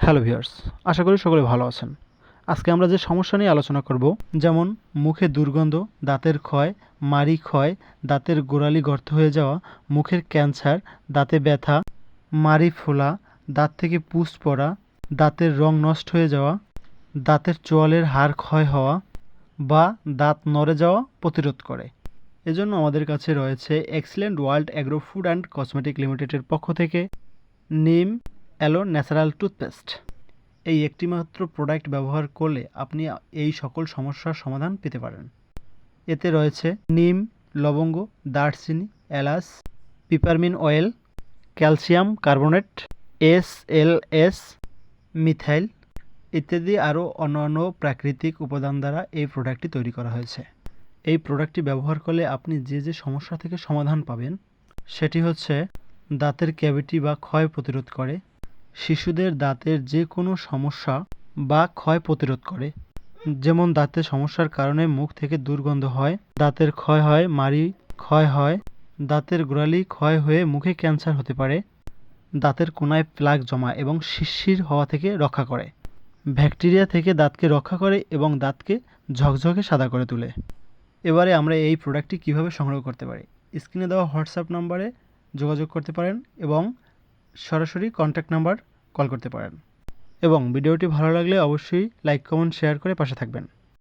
Hello viewers, আশা করি সকলে ভালো আছেন। আজকে আমরা যে সমস্যা নিয়ে আলোচনা করব, যেমন মুখে দুর্গন্ধ, দাঁতের ক্ষয়, মাড়ি ক্ষয়, দাঁতের গোড়ালি গর্ত হয়ে যাওয়া, মুখের ক্যান্সার, দাঁতে ব্যথা, মাড়ি ফোলা, দাঁত থেকে পুষ পড়া, দাঁতের রং নষ্ট হয়ে যাওয়া, দাঁতের চোয়ালের হাড় ক্ষয় হওয়া বা দাঁত নড়ে যাওয়া প্রতিরোধ করে। এজন্য আমাদের কাছে রয়েছে excellent world agro food and cosmetic লিমিটেডের পক্ষ থেকে নিম অ্যালো ন্যাচারাল টুথপেস্ট। এই একটিমাত্র প্রোডাক্ট ব্যবহার করলে আপনি এই সকল সমস্যার সমাধান পেতে পারেন। এতে রয়েছে নিম, লবঙ্গ, দারচিনি, এলাচ, peppermint oil, calcium carbonate, SLS, methyl ইত্যাদি আরও অন্যান্য প্রাকৃতিক উপাদান দ্বারা এই প্রোডাক্টটি তৈরি করা হয়েছে। এই প্রোডাক্টটি ব্যবহার করলে আপনি যে সমস্যা থেকে সমাধান পাবেন সেটি হচ্ছে দাঁতের ক্যাভিটি বা ক্ষয় প্রতিরোধ করে, শিশুদের দাঁতের যে কোনো সমস্যা বা ক্ষয় প্রতিরোধ করে, যেমন দাঁতের সমস্যার কারণে মুখ থেকে দুর্গন্ধ হয়, দাঁতের ক্ষয় হয়, মাড়ি ক্ষয় হয়, দাঁতের গোড়ালি ক্ষয় হয়ে মুখে ক্যান্সার হতে পারে, দাঁতের কোনায় প্লাক জমা এবং শিরশির হওয়া থেকে রক্ষা করে, ব্যাকটেরিয়া থেকে দাঁতকে রক্ষা করে এবং দাঁতকে ঝকঝকে সাদা করে তোলে। এবারে আমরা এই প্রোডাক্টটি কিভাবে সংগ্রহ করতে পারি, স্ক্রিনে দেওয়া হোয়াটসঅ্যাপ নাম্বারে যোগাযোগ করতে পারেন এবং সরাসরি কন্ট্যাক্ট নাম্বার কল করতে পারেন। এবং ভিডিওটি ভালো লাগলে অবশ্যই লাইক, কমেন্ট, শেয়ার করে পাশে থাকবেন।